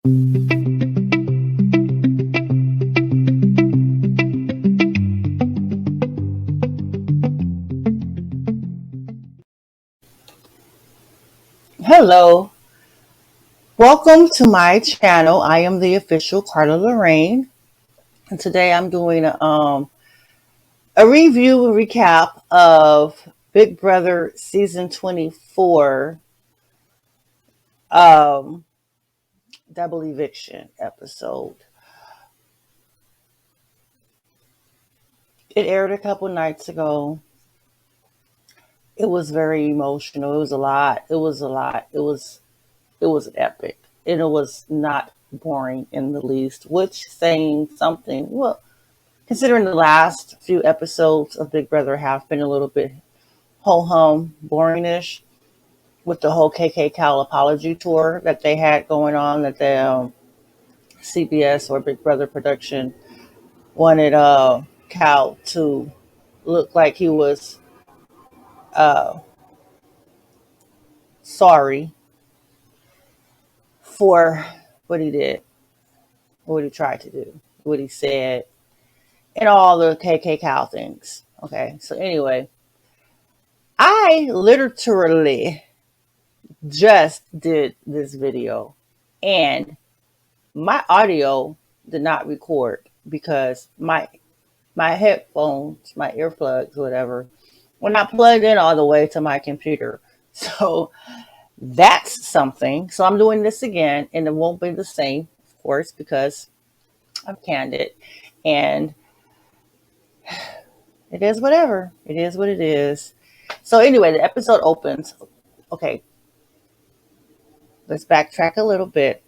Hello, welcome to my channel. I am the official Carla Lorraine, and today I'm doing a review and recap of Big Brother season 24 um, Double Eviction episode. It aired a couple nights ago. It was very emotional. It was a lot. It was a lot. It was epic, and it was not boring in the least. Which saying something. Well, considering the last few episodes of Big Brother have been a little bit ho hum, boringish with the whole KK Cal apology tour that they had going on, that the CBS or Big Brother production wanted Cal to look like he was uh, sorry for what he did, what he tried to do, what he said, and all the KK Cal things. Okay, so anyway, I literally just did this video and my audio did not record because my headphones, my earplugs, whatever, were not plugged in all the way to my computer. So that's something. So I'm doing this again, and it won't be the same, of course, because I'm Candid, and it is whatever. It is what it is. So anyway, the episode opens. Okay, let's backtrack a little bit.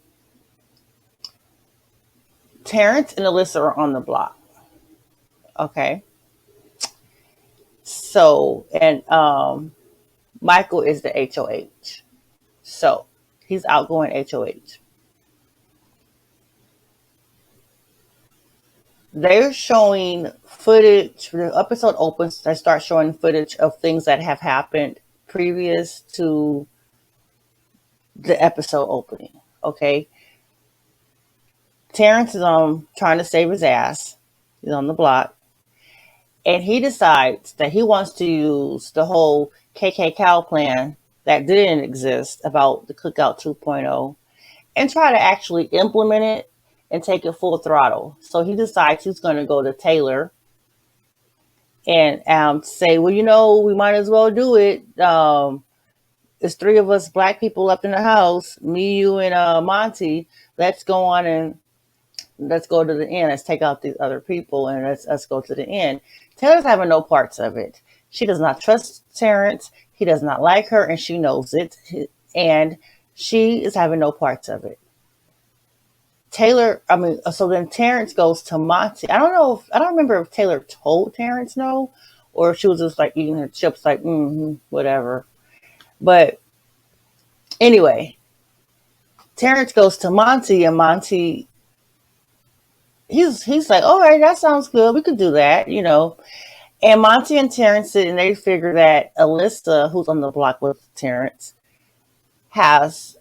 Terrence and Alyssa are on the block. Okay. So, and Michael is the HOH. So, he's outgoing HOH. They're showing footage. The episode opens, they start showing footage of things that have happened previous to the episode opening. Okay. Terrence is trying to save his ass. He's on the block. And he decides that he wants to use the whole KK Cal plan that didn't exist about the Cookout 2.0 and try to actually implement it and take it full throttle. So he decides he's going to go to Taylor and say, well, we might as well do it. There's three of us black people up in the house, me, you, and Monty. Let's go on and let's go to the end. Let's take out these other people and let's go to the end. Taylor's having no parts of it. She does not trust Terrence. He does not like her, and she knows it. And she is having no parts of it. So then Terrence goes to Monty. I don't remember if Taylor told Terrence no, or if she was just like eating her chips, like, whatever. But anyway, Terrence goes to Monty, and Monty, he's like, all right, that sounds good. We could do that, And Monty and Terrence sit and they figure that Alyssa, who's on the block with Terrence, has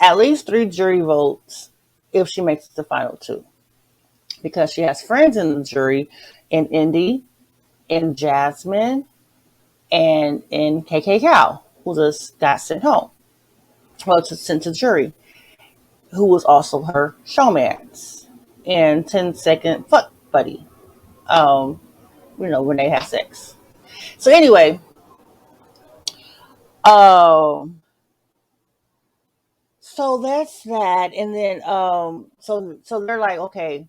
at least 3 jury votes if she makes it to final 2. Because she has friends in the jury in Indy, in Jasmine, and in KK Cal, who just got sent home. Well, sent to jury, who was also her showmance and 10-second fuck buddy. When they have sex. So anyway, so that's that. And then so they're like, okay,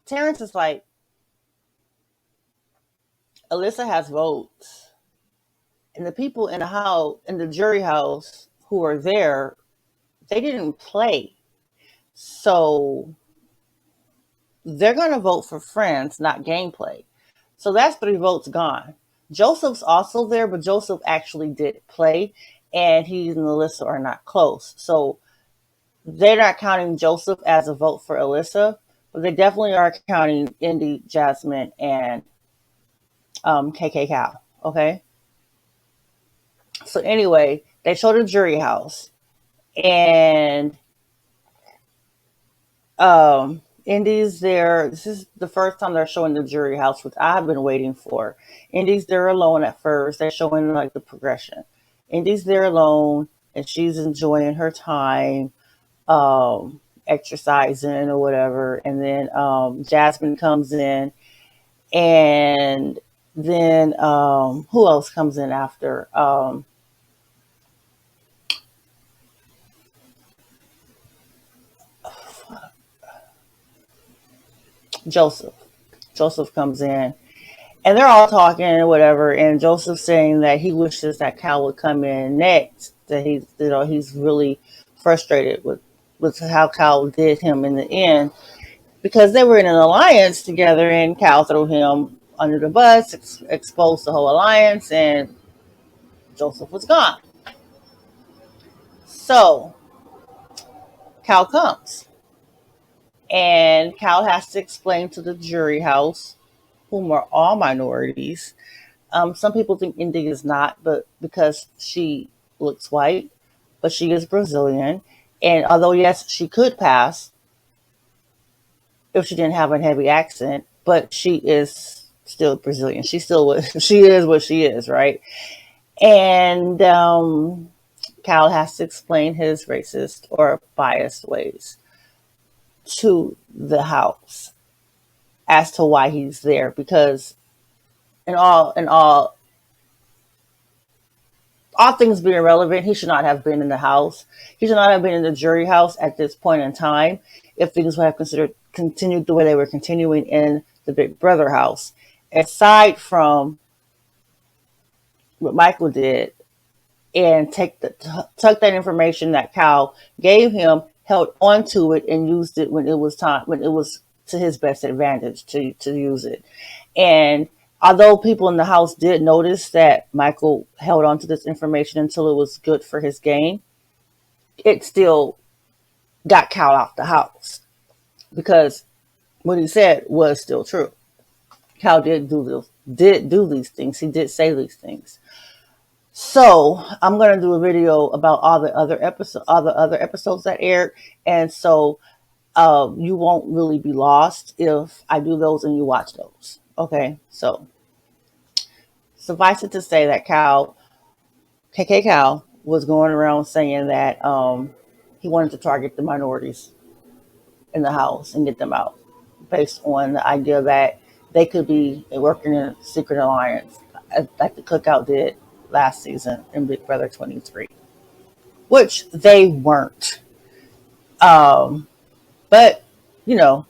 Terrence is like, Alyssa has votes, and the people in the house, in the jury house, who are there, they didn't play, so they're gonna vote for friends, not gameplay. So that's 3 votes gone. Joseph's also there, but Joseph actually did play, and he and Alyssa are not close. So they're not counting Joseph as a vote for Alyssa, but they definitely are counting Indy, Jasmine, and KK Cal. Okay. So anyway, they show the jury house, and Indy's there. This is the first time they're showing the jury house, which I've been waiting for. Indy's there alone at first. They're showing like the progression. Indy's there alone, and she's enjoying her time, exercising or whatever. And then Jasmine comes in, and then who else comes in after? Joseph. Joseph comes in, and they're all talking or whatever. And Joseph's saying that he wishes that Cal would come in next. That he's really frustrated with how Cal did him in the end, because they were in an alliance together, and Cal threw him under the bus, exposed the whole alliance, and Joseph was gone. So Cal comes, and Cal has to explain to the jury house, whom are all minorities. Some people think Indy is not, but because she looks white, but she is Brazilian. And although, yes, she could pass if she didn't have a heavy accent, but she is still Brazilian. She is what she is, right? And Cal has to explain his racist or biased ways to the house as to why he's there, because in all things being relevant, he should not have been in the house. He should not have been in the jury house at this point in time if things would have continued the way they were continuing in the Big Brother house. Aside from what Michael did and took that information that Cal gave him, held onto it, and used it when it was to his best advantage to use it. And although people in the house did notice that Michael held on to this information until it was good for his game, it still got Cal out the house, because what he said was still true. Cal did do these things. He did say these things. So I'm gonna do a video about all the other episodes that aired, and so you won't really be lost if I do those and you watch those. Okay, so suffice it to say that KK Cal, was going around saying that he wanted to target the minorities in the house and get them out, based on the idea that they could be working in a secret alliance, like the Cookout did last season in Big Brother 23, which they weren't. But, you know,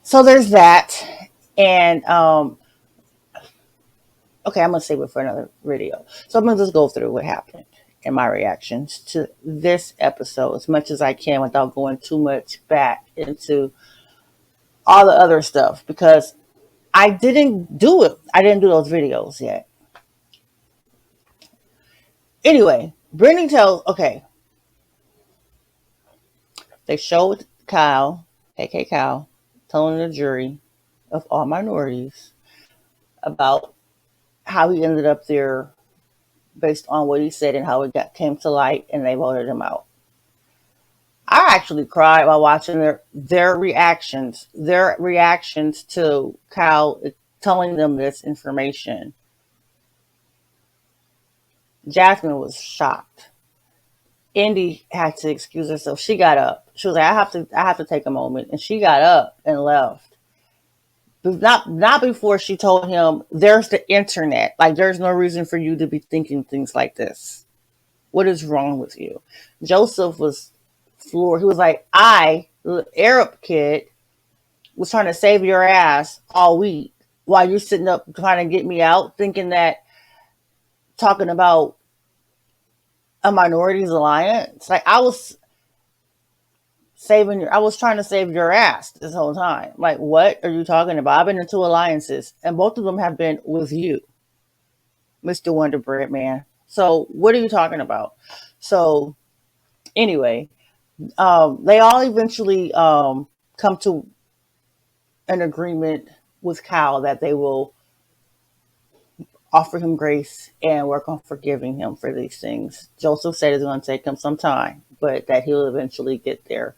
so there's that. And, okay, I'm going to save it for another video. So I'm going to just go through what happened and my reactions to this episode as much as I can without going too much back into all the other stuff, because I didn't do it. I didn't do those videos yet. Anyway, Brittany tells, okay, they showed Kyle, KK Kyle, telling the jury of all minorities about how he ended up there based on what he said and how it came to light, and they voted him out. I actually cried while watching their reactions to Kyle telling them this information. Jasmine was shocked. Indy had to excuse herself. She got up. She was like, I have to take a moment. And she got up and left. But not before she told him, there's the internet. Like, there's no reason for you to be thinking things like this. What is wrong with you? Joseph was floored. He was like, the Arab kid, was trying to save your ass all week while you're sitting up trying to get me out, thinking that talking about a minorities alliance. Like, I was trying to save your ass this whole time. Like, what are you talking about? I've been in 2 alliances, and both of them have been with you, Mr. Wonder Bread Man. So what are you talking about? So anyway, they all eventually come to an agreement with Kyle that they will offer him grace and work on forgiving him for these things. Joseph said it's going to take him some time, but that he'll eventually get there.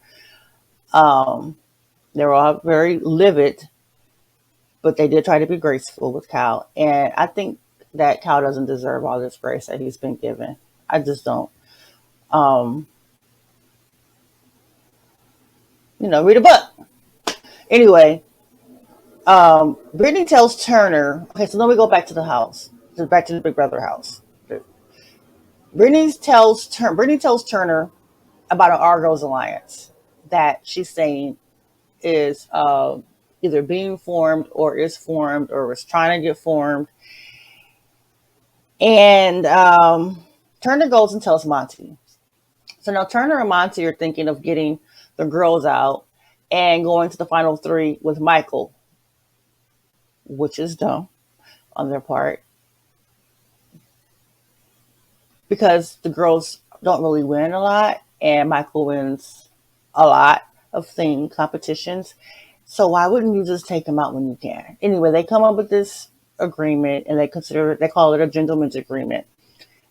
Um, they were all very livid, but they did try to be graceful with Cal. And I think that Cal doesn't deserve all this grace that he's been given. I just don't. Um, read a book. Anyway, Brittany tells Turner. Okay, so then we go back to the house, back to the Big Brother house. Brittany tells Turner about an Argos alliance that she's saying is either being formed or is formed or is trying to get formed. And Turner goes and tells Monty. So now Turner and Monty are thinking of getting the girls out and going to the final three with Michael, which is dumb on their part because the girls don't really win a lot and Michael wins a lot of theme competitions. So why wouldn't you just take him out when you can? Anyway, they come up with this agreement and they call it a gentleman's agreement.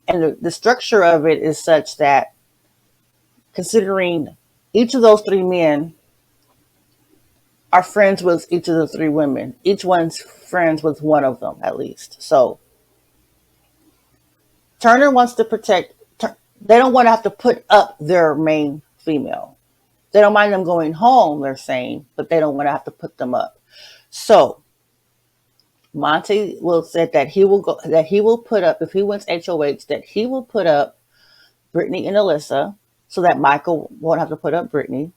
And the structure of it is such that considering each of those three men are friends with each of the three women, each one's friends with one of them at least. So Turner wants to protect, they don't want to have to put up their main female. They don't mind them going home, they're saying, but they don't want to have to put them up. So Monty will say that he will put up, if he wins HOH, that he will put up Brittany and Alyssa so that Michael won't have to put up Brittany.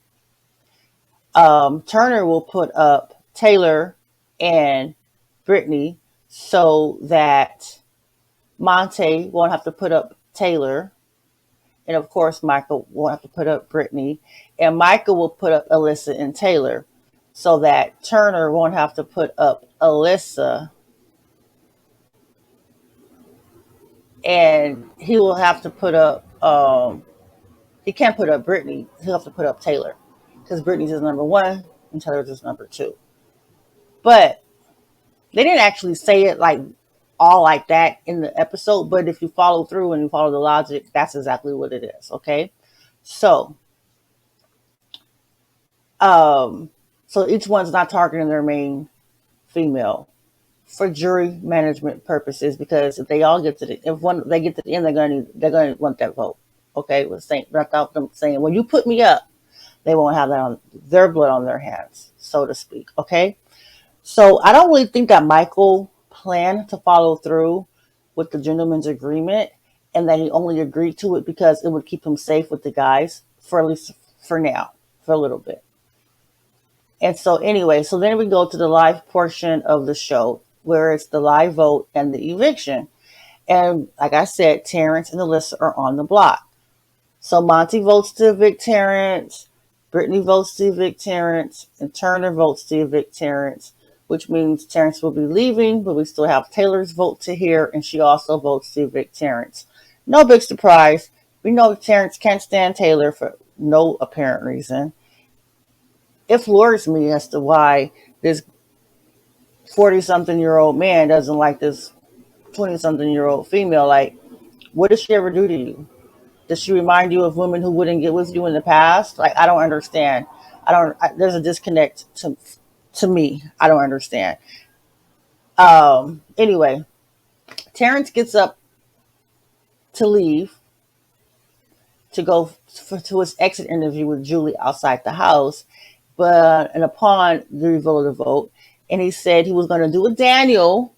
Turner will put up Taylor and Brittany so that Monty won't have to put up Taylor. And of course, Michael won't have to put up Brittany. And Michael will put up Alyssa and Taylor so that Turner won't have to put up Alyssa. And he will have to put up, he can't put up Brittany. He'll have to put up Taylor because Brittany's his number one and Taylor's his number two. But they didn't actually say it like all like that in the episode. But if you follow through and you follow the logic, that's exactly what it is. Okay. So each one's not targeting their main female for jury management purposes, because if they all get to the end, they're gonna want that vote. Okay, without them saying, "Well, you put me up," they won't have that on their blood on their hands, so to speak. Okay, so I don't really think that Michael planned to follow through with the gentleman's agreement, and that he only agreed to it because it would keep him safe with the guys for at least for now, for a little bit. And so anyway, so then we go to the live portion of the show where it's the live vote and the eviction. And like I said, Terrence and Alyssa are on the block. So Monty votes to evict Terrence, Brittany votes to evict Terrence, and Turner votes to evict Terrence, which means Terrence will be leaving, but we still have Taylor's vote to hear, and she also votes to evict Terrence. No big surprise. We know Terrence can't stand Taylor for no apparent reason. It floors me as to why this 40-something-year-old man doesn't like this 20-something-year-old female. Like, what did she ever do to you? Does she remind you of women who wouldn't get with you in the past? Like, I don't understand. There's a disconnect to me. I don't understand. Anyway, Terrence gets up to leave to go to his exit interview with Julie outside the house. And upon the reveal of the vote, and he said he was going to do with Daniel,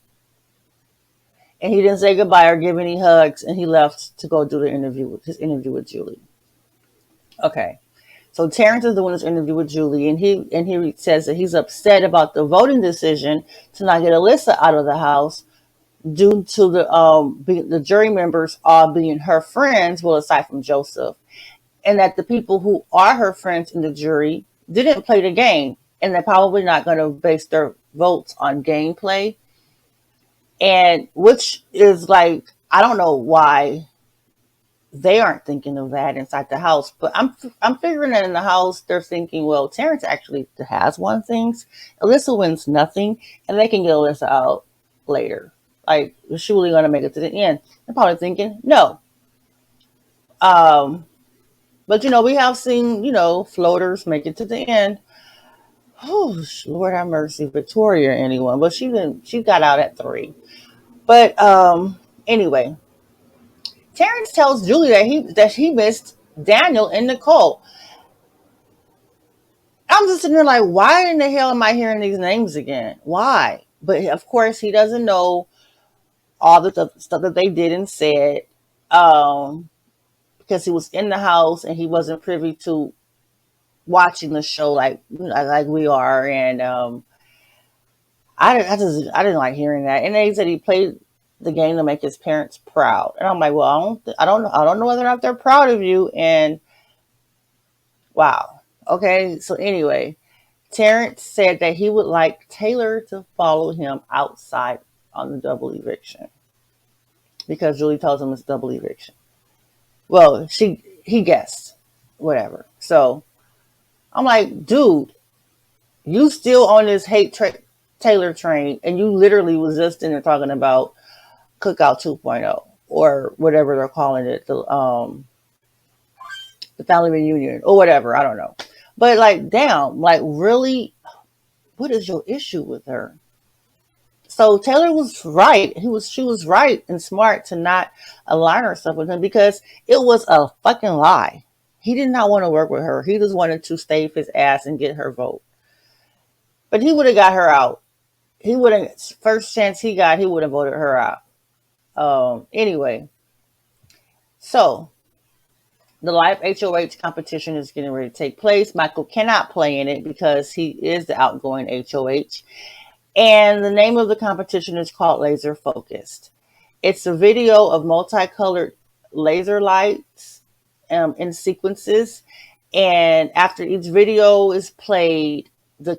and he didn't say goodbye or give any hugs, and he left to go do his interview with Julie. Okay, so Terrence is doing his interview with Julie, and he says that he's upset about the voting decision to not get Alyssa out of the house due to the jury members all being her friends, well, aside from Joseph, and that the people who are her friends in the jury didn't play the game, and they're probably not going to base their votes on gameplay. And which is like, I don't know why they aren't thinking of that inside the house, but I'm figuring that in the house they're thinking, well, Terrence actually has won things, Alyssa wins nothing, and they can get Alyssa out later. Like, is she really going to make it to the end? They're probably thinking no. But we have seen floaters make it to the end. Oh Lord have mercy, Victoria or anyone, but she didn't. She got out at 3. But anyway, Terrence tells Julie that he missed Daniel and Nicole. I'm just sitting there like, why in the hell am I hearing these names again? Why? But of course, he doesn't know all the stuff that they did and said, because he was in the house and he wasn't privy to watching the show like we are. And I didn't like hearing that. And they said he played the game to make his parents proud. And I'm like, well, I don't know whether or not they're proud of you. And wow. Okay. So anyway, Terrence said that he would like Taylor to follow him outside on the double eviction because Julie tells him it's double eviction. Well, he guessed, whatever. So I'm like, dude, you still on this Taylor train, and you literally was just in there talking about Cookout 2.0 or whatever they're calling it, the family reunion or whatever. I don't know, but like, damn, like really, what is your issue with her? So Taylor was right. She was right and smart to not align herself with him because it was a fucking lie. He did not want to work with her. He just wanted to stave his ass and get her vote. But he would have got her out. He would have, first chance he got, he would have voted her out. Anyway, so the live HOH competition is getting ready to take place. Michael cannot play in it because he is the outgoing HOH. And the name of the competition is called Laser Focused. It's a video of multicolored laser lights in sequences. And after each video is played, the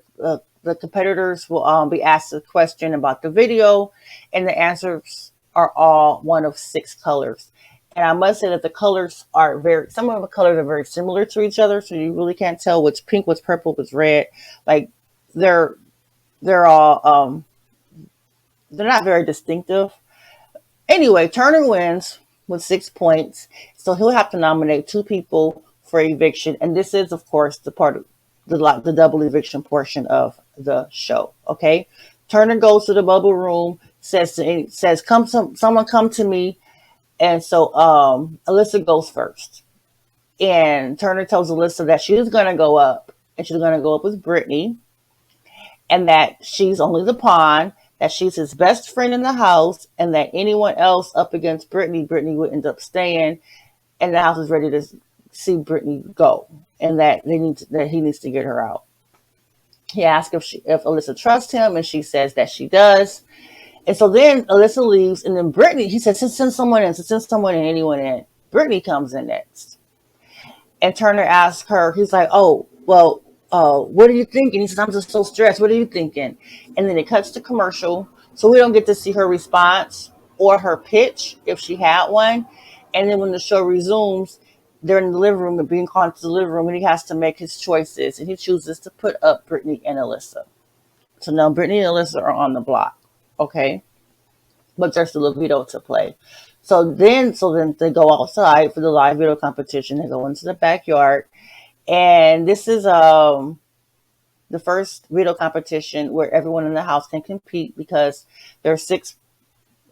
competitors will be asked a question about the video, and the answers are all one of 6 colors. And I must say that the colors are some of the colors are very similar to each other, so you really can't tell what's pink, what's purple, what's red. Like they're all they're not very distinctive. Anyway, Turner wins with 6 points, so he'll have to nominate 2 people for eviction, and this is, of course, the part of the double eviction portion of the show. Okay, Turner goes to the bubble room, says someone come to me, and so Alyssa goes first, and Turner tells Alyssa that she's going to go up, and she's going to go up with Brittany, and that she's only the pawn, that she's his best friend in the house, and that anyone else up against Brittany would end up staying, and the house is ready to see Brittany go, and that he needs to get her out. He asks if Alyssa trusts him, and she says that she does. And so then Alyssa leaves, and then Brittany, he says, send someone in, anyone in. Brittany comes in next. And Turner asks her, he's like, oh, well, what are you thinking? He says, I'm just so stressed. What are you thinking? And then it cuts to commercial. So we don't get to see her response or her pitch if she had one. And then when the show resumes, they're in the living room and being called to the living room, and he has to make his choices. And he chooses to put up Brittany and Alyssa. So now Brittany and Alyssa are on the block. Okay. But there's still a veto to play. So then they go outside for the live veto competition. They go into the backyard. And this is the first veto competition where everyone in the house can compete because there are 6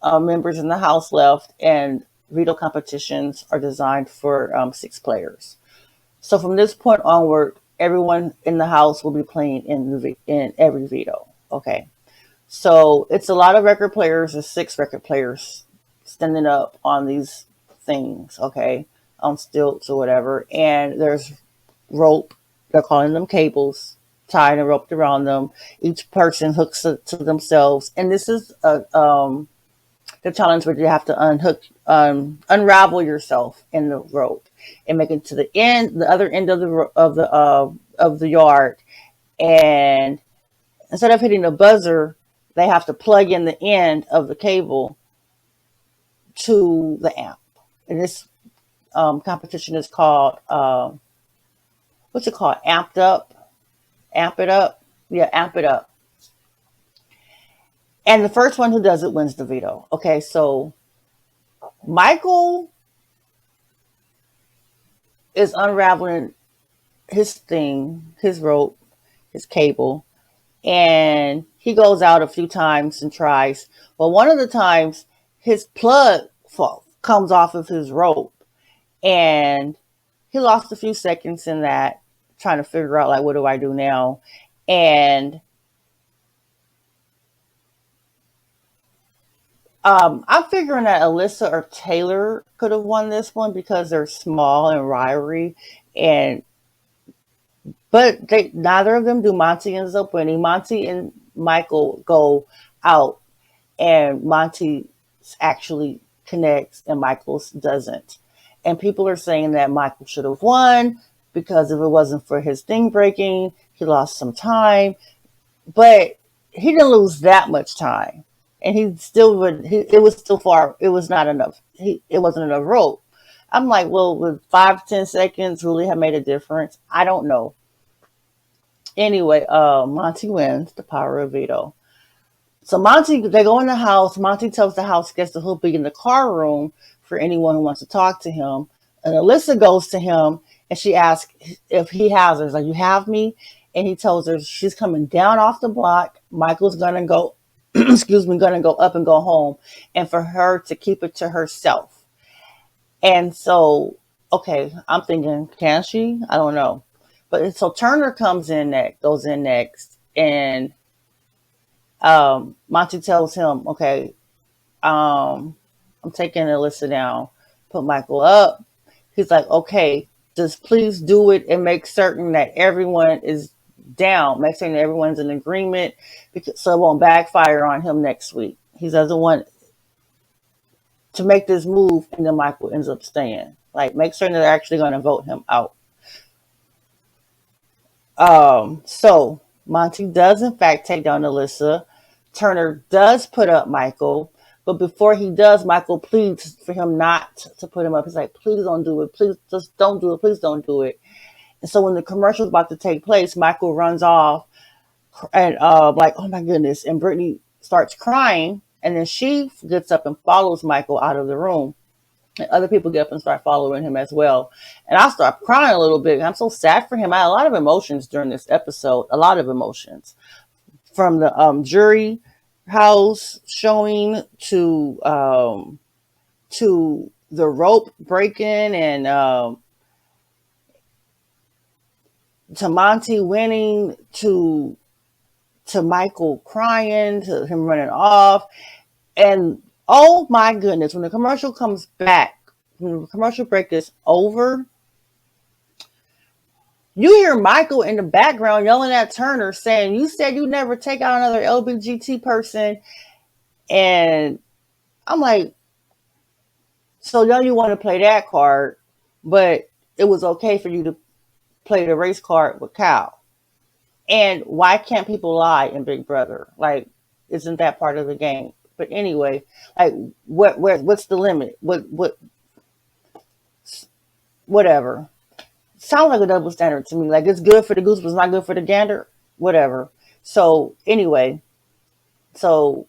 members in the house left, and veto competitions are designed for 6 players. So from this point onward, everyone in the house will be playing in every veto. Okay. So it's a lot of record players. There's 6 record players standing up on these things. Okay. On stilts or whatever. And there's rope, they're calling them cables, tied and roped around them. Each person hooks it to themselves, and this is the challenge where you have to unravel yourself in the rope and make it to the other end of the yard. And instead of hitting the buzzer, they have to plug in the end of the cable to the amp. And this competition is called what's it called? Amped Up? Amp It Up? Yeah, Amp It Up. And the first one who does it wins the veto. Okay, so Michael is unraveling his thing, his rope, his cable, and he goes out a few times and tries. But one of the times, his plug comes off of his rope, and he lost a few seconds in that, trying to figure out like, what do I do now? And I'm figuring that Alyssa or Taylor could have won this one because they're small and wiry, and but they neither of them do. Monty ends up winning. Monty and Michael go out, and Monty actually connects, and Michael's doesn't. And people are saying that Michael should have won because if it wasn't for his thing breaking, he lost some time. But he didn't lose that much time, and he still would. It was still far. It was not enough. It wasn't enough rope. I'm like, well, would 5 to 10 seconds really have made a difference? I don't know. Anyway, Monty wins the power of veto. So Monty, they go in the house. Monty tells the house guests that he'll be in the car room for anyone who wants to talk to him. And Alyssa goes to him and she asks if he has her. She's like, you have me? And he tells her she's coming down off the block. Michael's gonna go, excuse me, gonna go up and go home, and for her to keep it to herself. And so, okay, I'm thinking, can she? I don't know. But so Turner goes in next, and Monty tells him, okay, I'm taking Alyssa down, put Michael up. He's like, okay, just please do it and make certain that everyone is down, make certain that everyone's in agreement, because so it won't backfire on him next week. He doesn't want to make this move and then Michael ends up staying. Like, make certain that they're actually going to vote him out. So Monty does in fact take down Alyssa. Turner does put up Michael, but before he does, Michael pleads for him not to put him up. He's like, please don't do it. Please just don't do it. Please don't do it. And so when the commercial is about to take place, Michael runs off and like, oh my goodness. And Brittany starts crying, and then she gets up and follows Michael out of the room. And other people get up and start following him as well. And I start crying a little bit. I'm so sad for him. I had a lot of emotions during this episode, a lot of emotions. From the jury house showing to the rope breaking, and to Monty winning, to Michael crying, to him running off. And oh my goodness, when the commercial comes back, when the commercial break is over, you hear Michael in the background yelling at Turner saying, you said you never take out another LBGT person. And I'm like, so now you want to play that card, but it was okay for you to play the race card with Cal. And why can't people lie in Big Brother? Like, isn't that part of the game? But anyway, like, what's the limit? Whatever. Sounds like a double standard to me. Like, it's good for the goose, but it's not good for the gander. Whatever. So anyway, so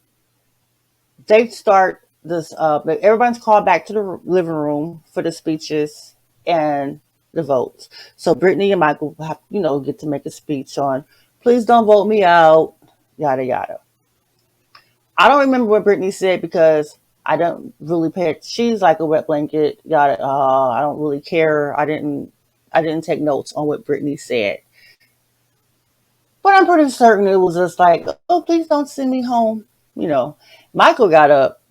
they start this. Everyone's called back to the living room for the speeches and the votes. So Brittany and Michael have, get to make a speech on, please don't vote me out, yada yada. I don't remember what Brittany said because I don't really pay it. She's like a wet blanket, yada. I don't really care. I didn't take notes on what Brittany said. But I'm pretty certain it was just like, oh, please don't send me home. Michael got up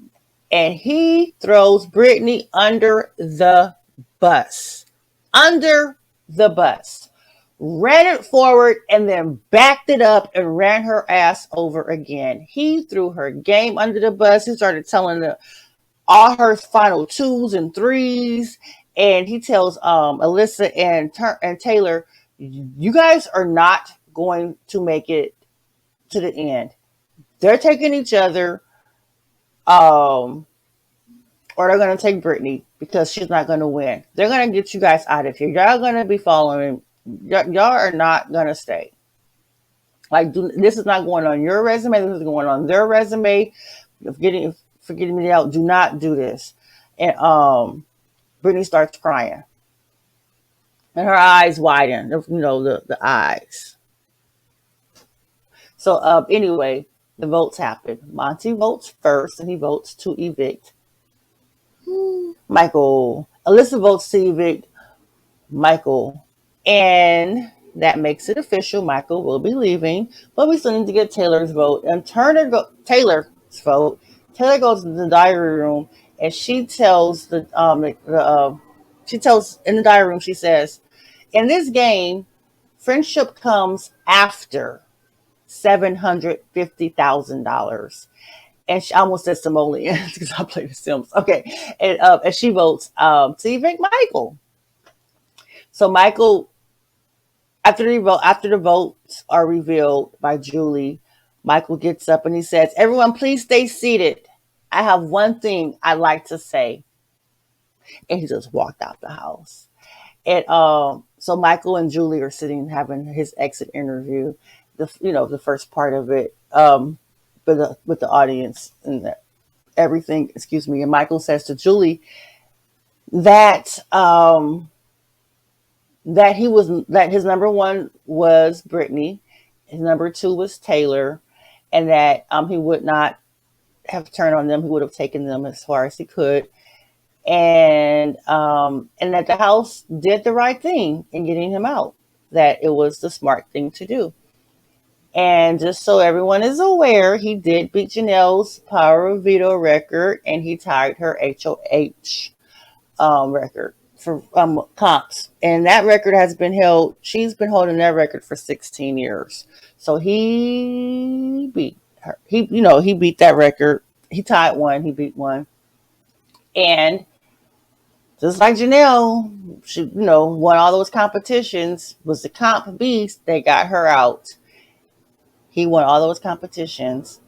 and he throws Brittany under the bus. Under the bus. Ran it forward and then backed it up and ran her ass over again. He threw her game under the bus. He started telling her all her final 2s and 3s. And he tells Alyssa and Taylor, you guys are not going to make it to the end. They're taking each other, or they're going to take Brittany because she's not going to win. They're going to get you guys out of here. Y'all going to be following. Y'all are not going to stay. Like, this is not going on your resume. This is going on their resume. Forgetting me out. Do not do this. And Brittany starts crying. and her eyes widen. The eyes. So anyway, the votes happen. Monty votes first, and he votes to evict Michael. Alyssa votes to evict Michael, and that makes it official. Michael will be leaving, but we still need to get Taylor's vote. And Taylor's vote. Taylor goes to the diary room, and she tells she tells in the diary room. She says, "In this game, friendship comes after $750,000." And she almost said simoleons because I play The Sims. Okay, and she votes to evict Michael. So Michael, after the votes are revealed by Julie, Michael gets up and he says, "Everyone, please stay seated. I have one thing I'd like to say." And he just walked out the house. And so Michael and Julie are sitting having his exit interview, the first part of it, with the audience and everything. Excuse me. And Michael says to Julie that that his number one was Brittany, his number two was Taylor, and that he would not have turned on them. He would have taken them as far as he could, and that the house did the right thing in getting him out. That it was the smart thing to do. And just so everyone is aware, he did beat Janelle's Power of Veto record, and he tied her HOH record for comps. And that record has been held. She's been holding that record for 16 years. So he beat her. He beat that record. He tied one. He beat one. And just like Janelle, she won all those competitions. Was the comp beast. They got her out. He won all those competitions.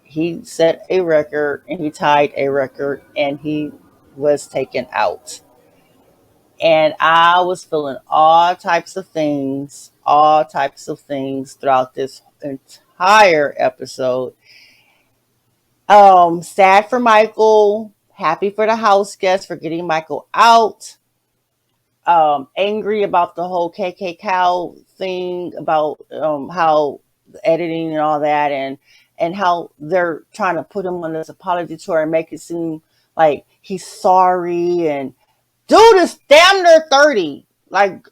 He set a record and he tied a record and he was taken out. And I was feeling all types of things throughout this entire episode. Sad for Michael, happy for the house guests for getting Michael out. Angry about the whole KK Cow thing, about how the editing and all that, and how they're trying to put him on this apology tour and make it seem like he's sorry. And dude is damn near 30. Like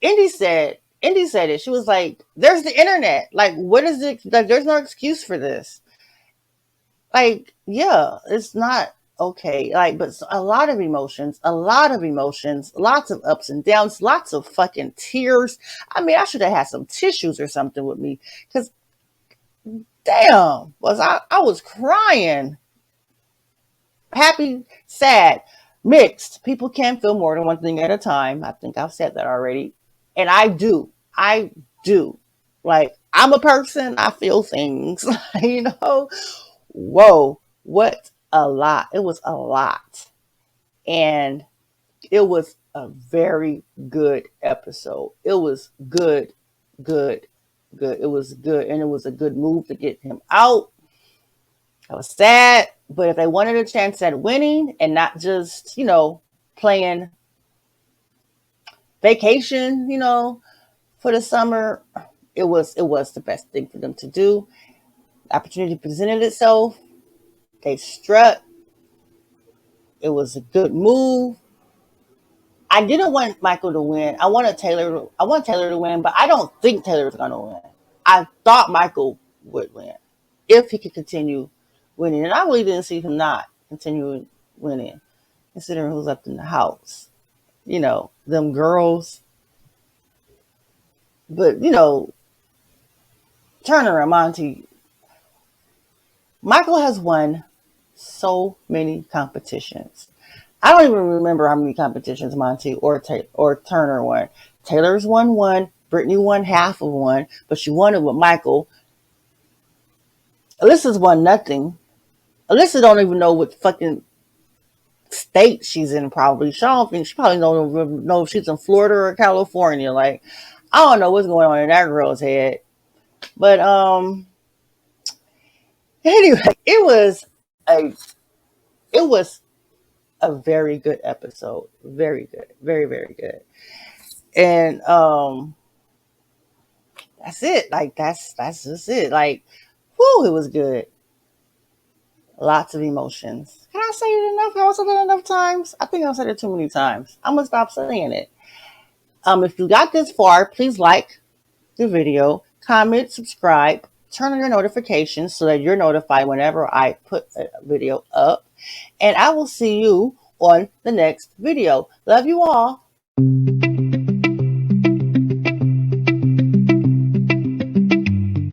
Indy said it. She was like, "There's the internet. Like, what is it? Like, there's no excuse for this. Like, yeah, it's not okay. Like, but a lot of emotions, lots of ups and downs, lots of fucking tears. I mean, I should have had some tissues or something with me because, damn, I was crying. Happy, sad, mixed. People can feel more than one thing at a time. I think I've said that already. And I do. Like, I'm a person, I feel things, Whoa, what a lot. It was a lot. And it was a very good episode. It was good. It was good. And it was a good move to get him out. I was sad, but if they wanted a chance at winning and not just, playing vacation, for the summer, it was the best thing for them to do. The opportunity presented itself. They struck. It was a good move. I didn't want Michael to win. I want Taylor to win, but I don't think Taylor's going to win. I thought Michael would win if he could continue winning. And I really didn't see him not continuing winning, considering who's up in the house. Them girls. But, Turner and Monty, Michael has won so many competitions. I don't even remember how many competitions Monty or Turner won. Taylor's won one. Brittany won half of one, but she won it with Michael. Alyssa's won nothing. Alyssa don't even know what fucking state she's in. Probably she probably don't know if she's in Florida or California. Like, I don't know what's going on in that girl's head. But anyway, it was a very good episode. Very good. Very, very good. And that's it. Like that's just it. Like, whoo, it was good. Lots of emotions. Can I say it enough? Have I said it enough times? I think I've said it too many times. I'm gonna stop saying it. If you got this far, please like the video, comment, subscribe, turn on your notifications so that you're notified whenever I put a video up. And I will see you on the next video. Love you all.